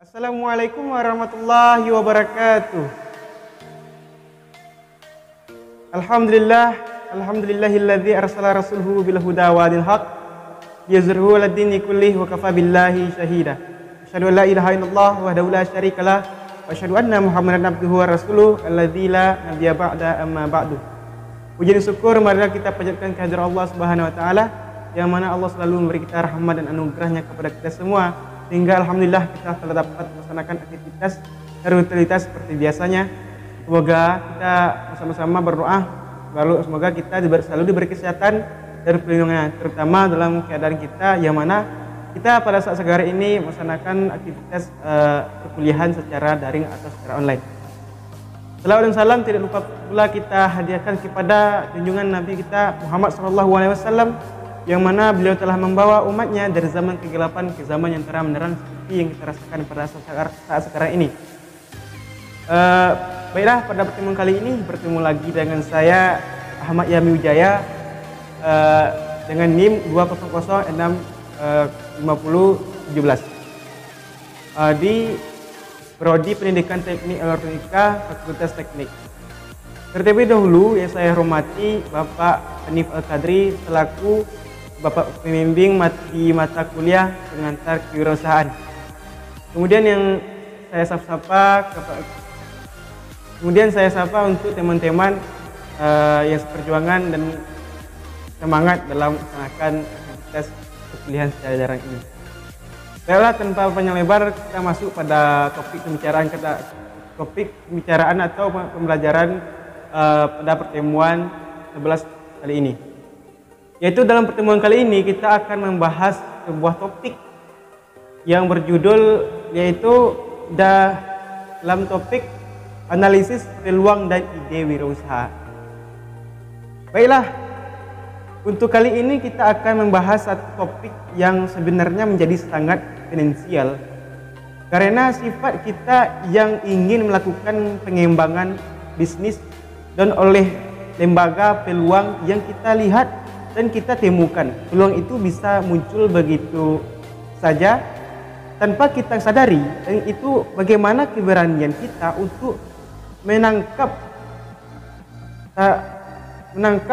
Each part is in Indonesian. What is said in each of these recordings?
Assalamualaikum warahmatullahi wabarakatuh. Alhamdulillahilladzi arsala rasulhu bil huda wa dinil haq liyuzhirahu 'alad dini kullih wa kafa billahi syahida. Asyhadu an la ilaha illallah wahdahu la syarikalah wa asyhadu anna Muhammadan abduhu wa rasuluh alladzi la nabiyya ba'da amma ba'du. Puji dan syukur marilah kita panjatkan kehadirat Allah Subhanahu wa taala yang mana Allah selalu memberi kita rahmat dan anugerahnya kepada kita semua, sehingga alhamdulillah kita telah dapat melaksanakan aktivitas dan rutinitas seperti biasanya. Semoga kita bersama-sama berdoa semoga kita selalu diberi kesehatan dan perlindungan, terutama dalam keadaan kita yang mana kita pada saat sekarang ini melaksanakan aktivitas perkuliahan secara daring atau secara online. Salawat dan salam tidak lupa pula kita hadiahkan kepada junjungan Nabi kita Muhammad SAW, yang mana beliau telah membawa umatnya dari zaman kegelapan ke zaman yang terang benderang seperti yang kita rasakan pada saat sekarang ini. Baiklah, pada pertemuan kali ini bertemu lagi dengan saya Ahmad Yami Wijaya dengan NIM 200655017 di Prodi Pendidikan Teknik Elektronika Fakultas Teknik. Terlebih dahulu yang saya hormati Bapak Hanif Al-Qadri selaku Bapak pembimbing di mata kuliah pengantar kewirausahaan. Kemudian saya sapa untuk teman-teman yang seperjuangan dan semangat dalam melaksanakan aktivitas perkuliahan secara daring ini. Baiklah, tanpa panjang lebar kita masuk pada topik pembicaraan atau pembelajaran pada pertemuan 11 kali ini. Yaitu dalam pertemuan kali ini kita akan membahas sebuah topik yang berjudul yaitu dalam topik analisis peluang dan ide wirausaha. Baiklah, untuk kali ini kita akan membahas satu topik yang sebenarnya menjadi sangat finansial karena sifat kita yang ingin melakukan pengembangan bisnis dan oleh lembaga peluang yang kita lihat dan kita temukan. Peluang itu bisa muncul begitu saja tanpa kita sadari, dan itu bagaimana keberanian kita untuk menangkap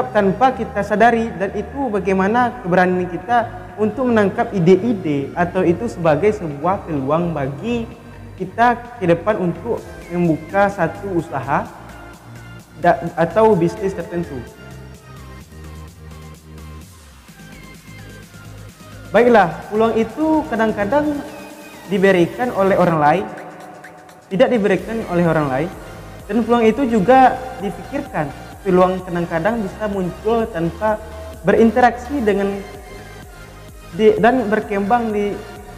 tanpa kita sadari, dan itu bagaimana keberanian kita untuk menangkap ide-ide atau itu sebagai sebuah peluang bagi kita ke depan untuk membuka satu usaha atau bisnis tertentu. Baiklah, peluang itu kadang-kadang diberikan oleh orang lain, tidak diberikan oleh orang lain, dan peluang itu juga dipikirkan. Peluang kadang-kadang bisa muncul tanpa berinteraksi dan berkembang di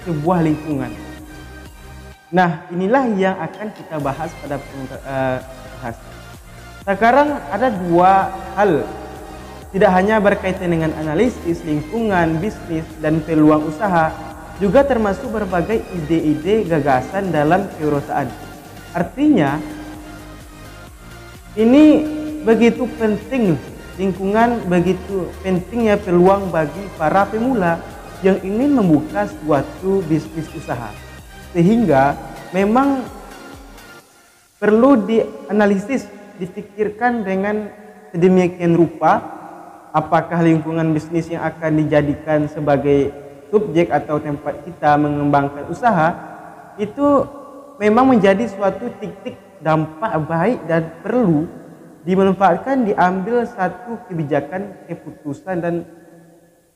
sebuah lingkungan. Nah, inilah yang akan kita bahas pada sekarang. Ada dua hal, tidak hanya berkaitan dengan analisis lingkungan, bisnis, dan peluang usaha, juga termasuk berbagai ide-ide gagasan dalam kewirausahaan. Artinya, ini begitu penting lingkungan, begitu pentingnya peluang bagi para pemula yang ingin membuka suatu bisnis usaha. Sehingga memang perlu dianalisis, dipikirkan dengan sedemikian rupa apakah lingkungan bisnis yang akan dijadikan sebagai subjek atau tempat kita mengembangkan usaha itu memang menjadi suatu titik dampak baik dan perlu dimanfaatkan, diambil satu kebijakan, keputusan, dan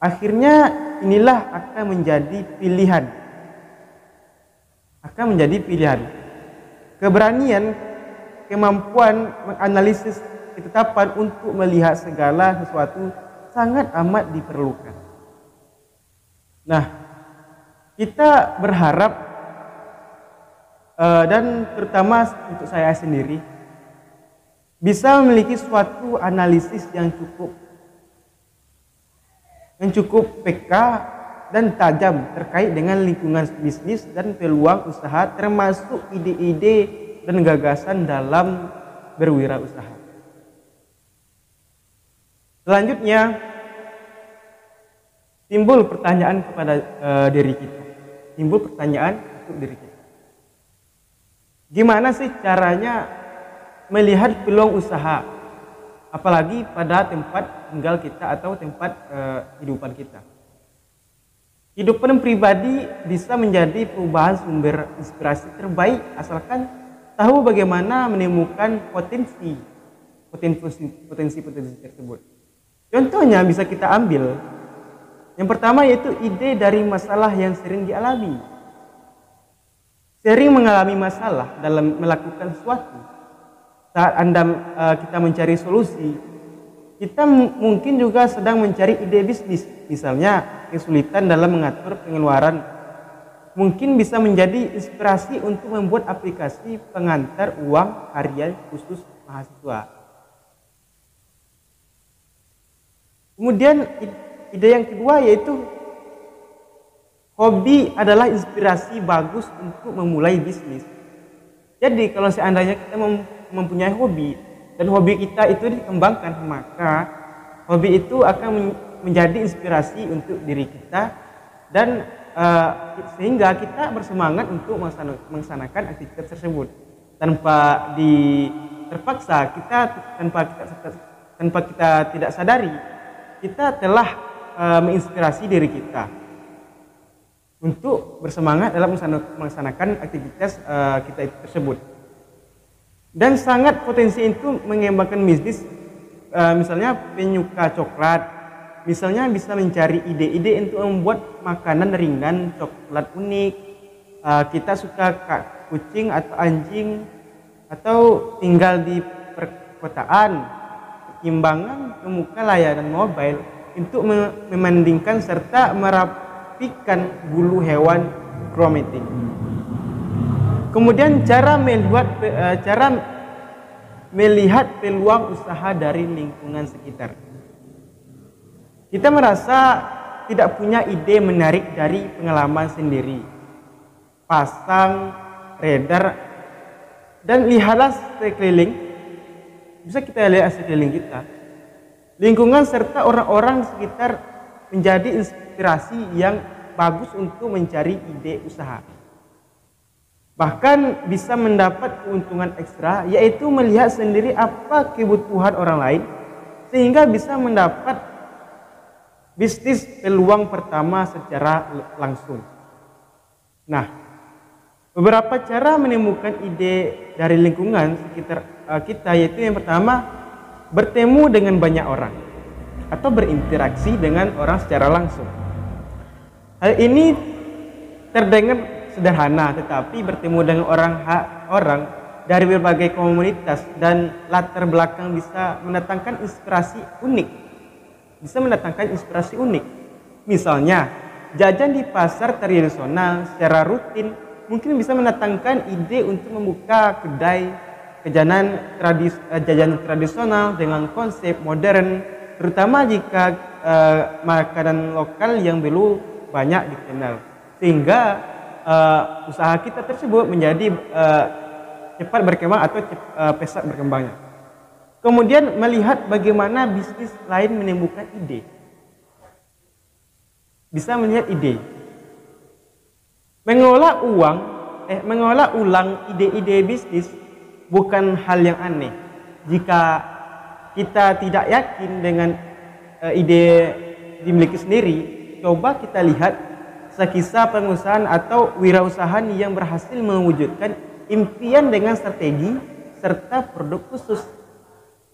akhirnya inilah akan menjadi pilihan. Keberanian, kemampuan menganalisis ketetapan untuk melihat segala sesuatu sangat amat diperlukan. Nah, kita berharap dan terutama untuk saya sendiri bisa memiliki suatu analisis yang cukup peka dan tajam terkait dengan lingkungan bisnis dan peluang usaha, termasuk ide-ide dan gagasan dalam berwirausaha. Selanjutnya, timbul pertanyaan kepada diri kita. Gimana sih caranya melihat peluang usaha, apalagi pada tempat tinggal kita atau tempat kehidupan kita. Kehidupan pribadi bisa menjadi perubahan sumber inspirasi terbaik asalkan tahu bagaimana menemukan potensi tersebut. Contohnya bisa kita ambil. Yang pertama yaitu ide dari masalah yang sering dialami. Sering mengalami masalah dalam melakukan sesuatu. Saat kita mencari solusi, kita mungkin juga sedang mencari ide bisnis. Misalnya kesulitan dalam mengatur pengeluaran. Mungkin bisa menjadi inspirasi untuk membuat aplikasi pengantar uang harian khusus mahasiswa. Kemudian ide yang kedua yaitu hobi adalah inspirasi bagus untuk memulai bisnis. Jadi kalau seandainya kita mempunyai hobi dan hobi kita itu dikembangkan, maka hobi itu akan menjadi inspirasi untuk diri kita dan sehingga kita bersemangat untuk melaksanakan aktivitas tersebut tanpa terpaksa tanpa kita tidak sadari kita telah menginspirasi diri kita untuk bersemangat dalam melaksanakan aktivitas kita tersebut. Dan sangat potensi itu mengembangkan bisnis, misalnya penyuka coklat, misalnya bisa mencari ide-ide untuk membuat makanan ringan, coklat unik. Kita suka kucing atau anjing, atau tinggal di perkotaan, imbangan ke muka layanan mobile untuk memandingkan serta merapikan bulu hewan grooming. Kemudian cara melihat peluang usaha dari lingkungan sekitar. Kita merasa tidak punya ide menarik dari pengalaman sendiri. Pasang radar dan lihatlah sekeliling. Bisa kita lihat sekeliling kita. Lingkungan serta orang-orang sekitar menjadi inspirasi yang bagus untuk mencari ide usaha. Bahkan bisa mendapat keuntungan ekstra, yaitu melihat sendiri apa kebutuhan orang lain sehingga bisa mendapat bisnis peluang pertama secara langsung. Nah, beberapa cara menemukan ide dari lingkungan sekitar kita yaitu yang pertama, bertemu dengan banyak orang atau berinteraksi dengan orang secara langsung. Hal ini terdengar sederhana, tetapi bertemu dengan orang dari berbagai komunitas dan latar belakang bisa mendatangkan inspirasi unik. Misalnya, jajan di pasar tradisional secara rutin mungkin bisa mendatangkan ide untuk membuka kedai jajanan tradisional dengan konsep modern, terutama jika makanan lokal yang belum banyak dikenal, sehingga usaha kita tersebut menjadi cepat berkembang atau pesat berkembangnya. Kemudian melihat bagaimana bisnis lain menemukan ide. Bisa melihat ide. Mengolah ulang ide-ide bisnis bukan hal yang aneh. Jika kita tidak yakin dengan ide dimiliki sendiri, coba kita lihat kisah pengusahaan atau wirausahaan yang berhasil mewujudkan impian dengan strategi serta produk khusus.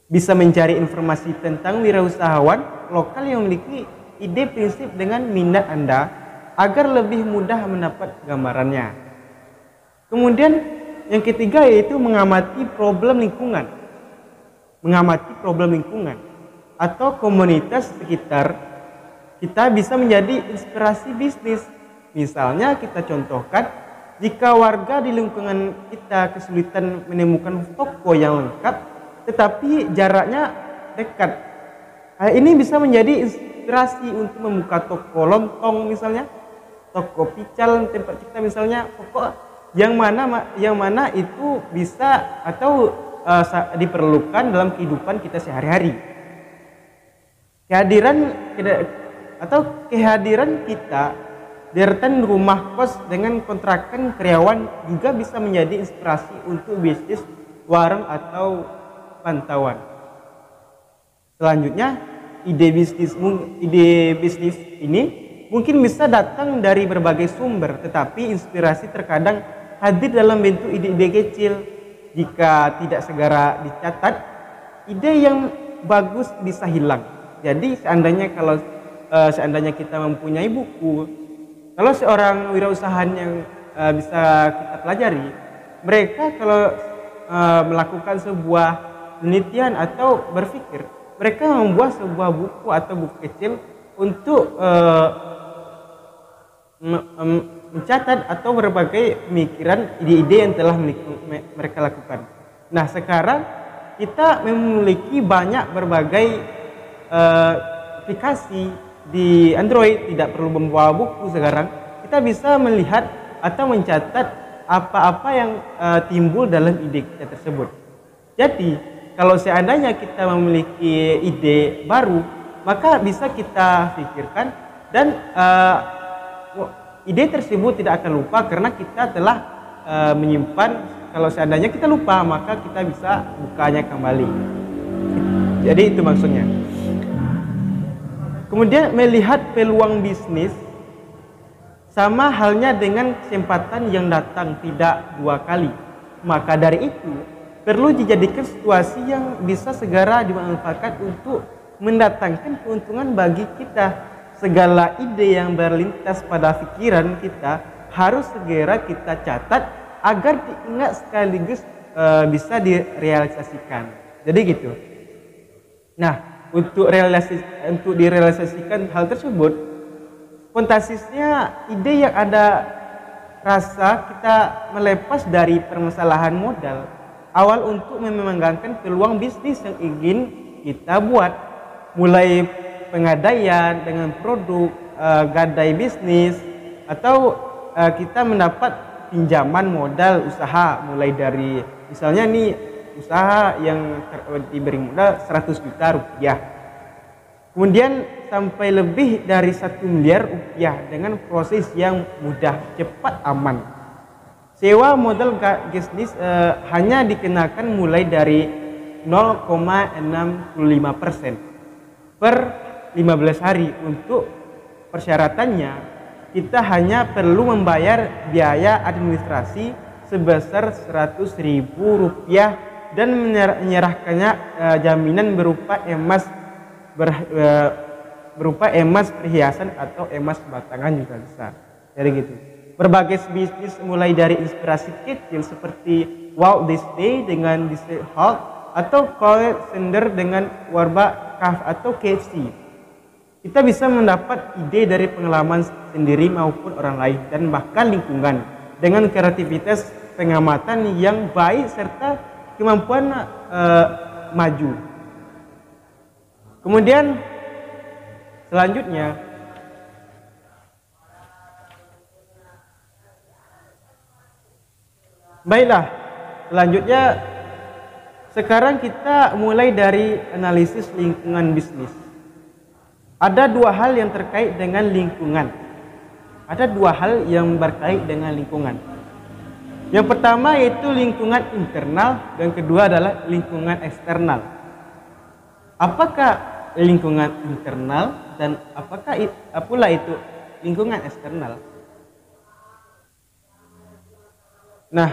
Bisa mencari informasi tentang wirausahawan lokal yang memiliki ide prinsip dengan minat Anda agar lebih mudah mendapat gambarannya. Kemudian yang ketiga yaitu mengamati problem lingkungan. Atau komunitas sekitar. Kita bisa menjadi inspirasi bisnis. Misalnya kita contohkan, jika warga di lingkungan kita kesulitan menemukan toko yang lengkap, tetapi jaraknya dekat. Hal ini bisa menjadi inspirasi untuk membuka toko lontong misalnya, toko pical tempat kita misalnya, toko yang mana itu bisa atau diperlukan dalam kehidupan kita sehari-hari. Kehadiran kita Deretan rumah kos dengan kontrakan karyawan juga bisa menjadi inspirasi untuk bisnis warung atau pantauan. Selanjutnya, ide bisnis ini mungkin bisa datang dari berbagai sumber, tetapi inspirasi terkadang hadir dalam bentuk ide-ide kecil. Jika tidak segera dicatat, ide yang bagus bisa hilang. Jadi seandainya kita mempunyai buku, kalau seorang wirausahaan yang bisa kita pelajari, mereka kalau melakukan sebuah penelitian atau berpikir, mereka membuat sebuah buku atau buku kecil untuk mencatat atau berbagai pemikiran, ide-ide yang telah mereka lakukan. Nah, sekarang kita memiliki banyak berbagai aplikasi di Android, tidak perlu membawa buku. Sekarang kita bisa melihat atau mencatat apa-apa yang timbul dalam ide kita tersebut. Jadi kalau seandainya kita memiliki ide baru, maka bisa kita pikirkan dan ide tersebut tidak akan lupa karena kita telah menyimpan. Kalau seandainya kita lupa, maka kita bisa bukanya kembali. Jadi itu maksudnya. Kemudian melihat peluang bisnis sama halnya dengan kesempatan yang datang tidak dua kali. Maka dari itu perlu dijadikan situasi yang bisa segera dimanfaatkan untuk mendatangkan keuntungan bagi kita. Segala ide yang berlintas pada pikiran kita harus segera kita catat agar diingat sekaligus bisa direalisasikan. Jadi gitu. Nah, untuk direalisasikan hal tersebut, spontanisitasnya ide yang ada rasa kita melepas dari permasalahan modal awal untuk memenangkan peluang bisnis yang ingin kita buat, mulai pengadaian dengan produk, gadai bisnis, atau kita mendapat pinjaman modal usaha, mulai dari misalnya nih usaha yang diberi modal 100 juta rupiah, kemudian sampai lebih dari 1 miliar rupiah dengan proses yang mudah, cepat, aman. Sewa modal bisnis hanya dikenakan mulai dari 0,65% per 15 hari. Untuk persyaratannya, kita hanya perlu membayar biaya administrasi sebesar 100.000 rupiah dan menyerahkannya jaminan berupa emas perhiasan atau emas batangan juga bisa. Jadi gitu. Berbagai bisnis mulai dari inspirasi kecil seperti Walt Disney dengan Disney Hall atau Call Sender dengan Warba Caf atau KFC. Kita bisa mendapat ide dari pengalaman sendiri maupun orang lain dan bahkan lingkungan dengan kreativitas, pengamatan yang baik serta kemampuan maju. Kemudian selanjutnya, baiklah, selanjutnya sekarang kita mulai dari analisis lingkungan bisnis. Ada dua hal yang terkait dengan lingkungan. Ada dua hal yang berkait dengan lingkungan. Yang pertama yaitu lingkungan internal dan kedua adalah lingkungan eksternal. Apakah lingkungan internal dan apakah pula itu lingkungan eksternal? Nah,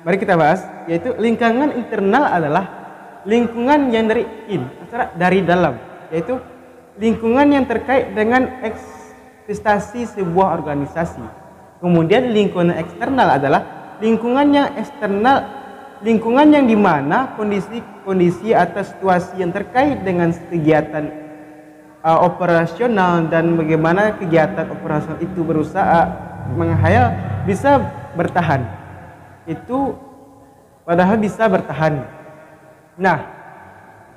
mari kita bahas, yaitu lingkungan internal adalah lingkungan yang dari dalam, yaitu lingkungan yang terkait dengan prestasi sebuah organisasi. Kemudian lingkungan eksternal adalah lingkungan yang eksternal, lingkungan yang dimana kondisi atau situasi yang terkait dengan kegiatan operasional dan bagaimana kegiatan operasional itu berusaha menghayal bisa bertahan. Itu padahal bisa bertahan. Nah,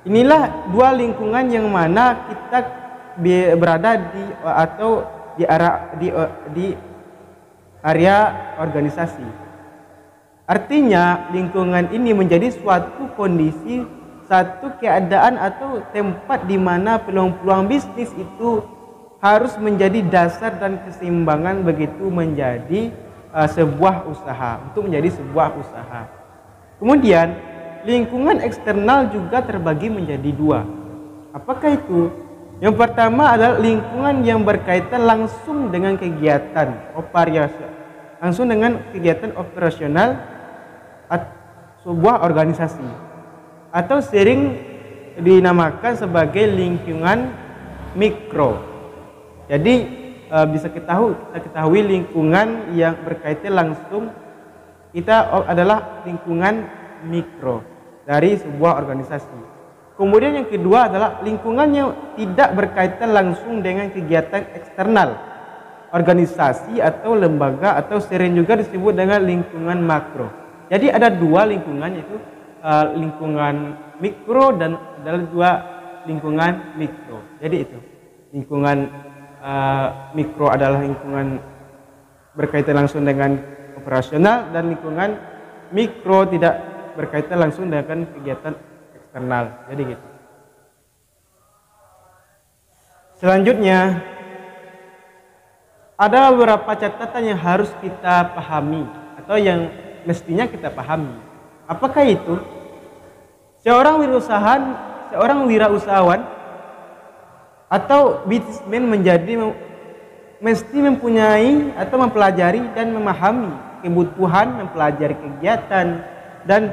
inilah dua lingkungan yang mana kita berada di area organisasi. Artinya lingkungan ini menjadi suatu kondisi, satu keadaan atau tempat di mana peluang-peluang bisnis itu harus menjadi dasar dan keseimbangan begitu menjadi sebuah usaha, untuk menjadi sebuah usaha. Kemudian lingkungan eksternal juga terbagi menjadi dua. Apakah itu? Yang pertama adalah lingkungan yang berkaitan langsung dengan kegiatan operasional sebuah organisasi, atau sering dinamakan sebagai lingkungan mikro. Jadi bisa kita ketahui lingkungan yang berkaitan langsung adalah lingkungan mikro dari sebuah organisasi. Kemudian yang kedua adalah lingkungan yang tidak berkaitan langsung dengan kegiatan eksternal organisasi atau lembaga, atau sering juga disebut dengan lingkungan makro. Jadi ada dua lingkungan, yaitu lingkungan mikro dan ada dua lingkungan mikro. Jadi itu lingkungan mikro adalah lingkungan berkaitan langsung dengan operasional, dan lingkungan mikro tidak berkaitan langsung dengan kegiatan eksternal. Jadi gitu. Selanjutnya ada beberapa catatan yang harus kita pahami atau yang mestinya kita pahami. Apakah itu? Seorang wirausahawan atau bisnismen mesti mempunyai atau mempelajari dan memahami kebutuhan, mempelajari kegiatan dan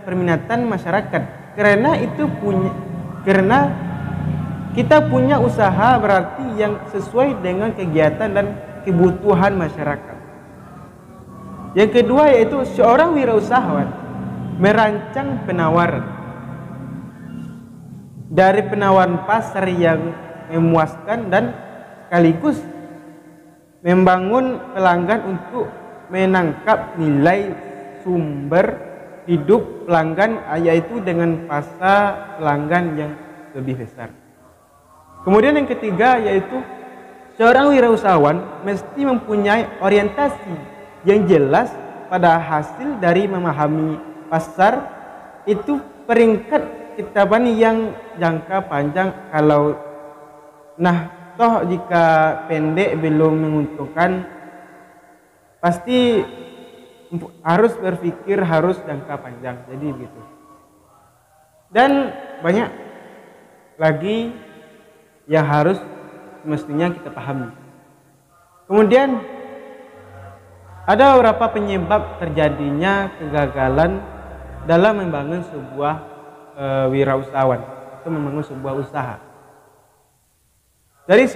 permintaan masyarakat. Karena kita punya usaha berarti yang sesuai dengan kegiatan dan kebutuhan masyarakat. Yang kedua yaitu seorang wirausahawan merancang penawaran. Dari penawaran pasar yang memuaskan dan sekaligus membangun pelanggan untuk menangkap nilai sumber hidup pelanggan, yaitu dengan pasar pelanggan yang lebih besar. Kemudian yang ketiga yaitu seorang wirausahawan mesti mempunyai orientasi yang jelas pada hasil dari memahami pasar itu peringkat kitaban yang jangka panjang. Toh jika pendek belum menguntungkan, pasti harus berpikir harus jangka panjang. Jadi begitu. Dan banyak lagi yang harus mestinya kita pahami. Kemudian ada beberapa penyebab terjadinya kegagalan dalam membangun sebuah wirausahawan atau membangun sebuah usaha. Dari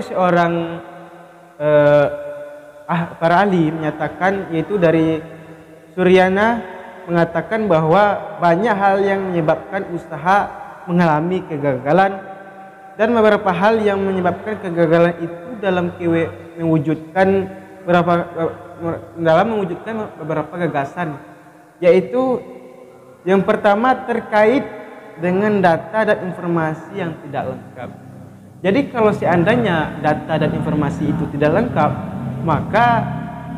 seorang para ahli menyatakan, yaitu dari Suryana, mengatakan bahwa banyak hal yang menyebabkan usaha mengalami kegagalan, dan beberapa hal yang menyebabkan kegagalan itu dalam mewujudkan beberapa gagasan, yaitu yang pertama terkait dengan data dan informasi yang tidak lengkap. Jadi kalau seandainya data dan informasi itu tidak lengkap, maka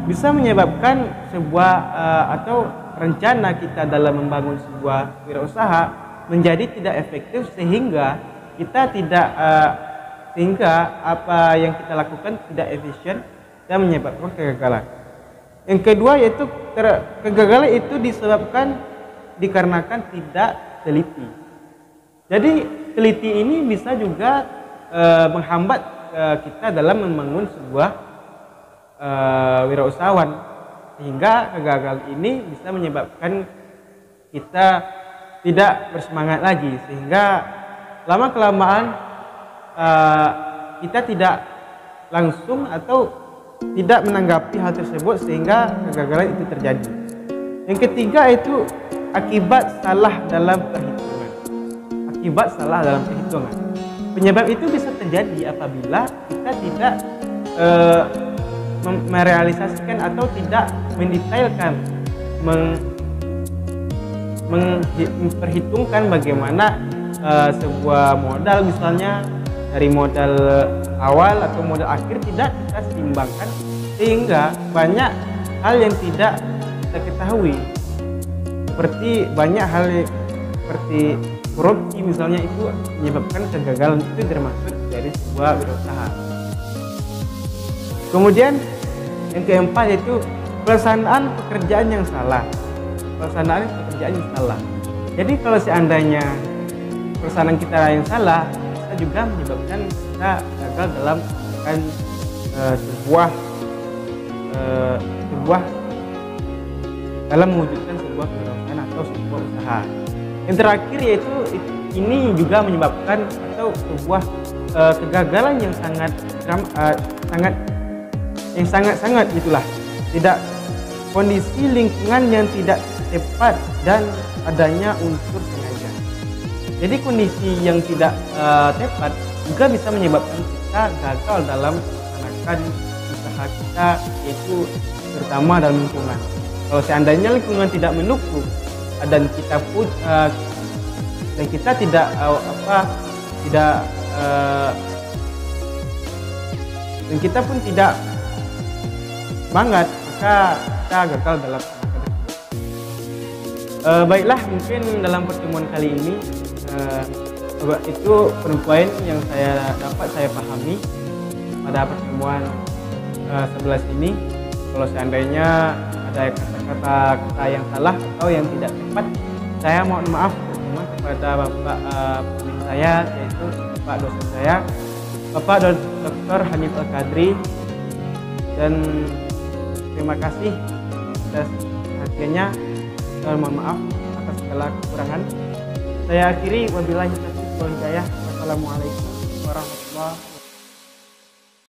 bisa menyebabkan sebuah atau rencana kita dalam membangun sebuah wirausaha menjadi tidak efektif, sehingga apa yang kita lakukan tidak efisien dan menyebabkan kegagalan. Yang kedua yaitu kegagalan itu dikarenakan tidak teliti. Jadi teliti ini bisa juga menghambat kita dalam membangun sebuah wirausahawan, sehingga kegagalan ini bisa menyebabkan kita tidak bersemangat lagi, sehingga lama kelamaan kita tidak langsung atau tidak menanggapi hal tersebut, sehingga kegagalan itu terjadi. Yang ketiga itu akibat salah dalam perhitungan. Penyebab itu bisa terjadi apabila kita tidak merealisasikan atau tidak mendetailkan, memperhitungkan bagaimana sebuah modal, misalnya dari modal awal atau modal akhir tidak kita seimbangkan, sehingga banyak hal yang tidak kita ketahui, seperti banyak hal seperti korupsi misalnya, itu menyebabkan kegagalan. Itu termasuk dari sebuah wirausaha. Kemudian yang keempat yaitu pelaksanaan pekerjaan yang salah. Pelaksanaan pekerjaan yang salah. Jadi kalau seandainya pelaksanaan kita yang salah, kita juga menyebabkan kita gagal dalam melakukan dalam mewujudkan sebuah kewirausahaan atau sebuah usaha. Yang terakhir yaitu ini juga menyebabkan atau sebuah kegagalan yang sangat gitulah. Tidak, kondisi lingkungan yang tidak tepat dan adanya unsur sengaja. Jadi kondisi yang tidak tepat juga bisa menyebabkan kita gagal dalam melaksanakan usaha kita, yaitu terutama dalam lingkungan. Kalau seandainya lingkungan tidak mendukung dan kita pun tidak semangat, maka kita gagal dalam baiklah, mungkin dalam pertemuan kali ini itu poin yang dapat saya pahami pada pertemuan sebelah ini. Kalau seandainya ada kata-kata yang salah atau yang tidak tepat, saya mohon maaf terutama kepada Bapak pemimpin saya, yaitu Bapak dosen saya, Bapak Dr. Hanif Al-Qadri, dan terima kasih atas perhatiannya dan mohon maaf atas segala kekurangan. Saya akhiri, wabillahi taufiq wal hidayah. Wassalamualaikum warahmatullahi wabarakatuh.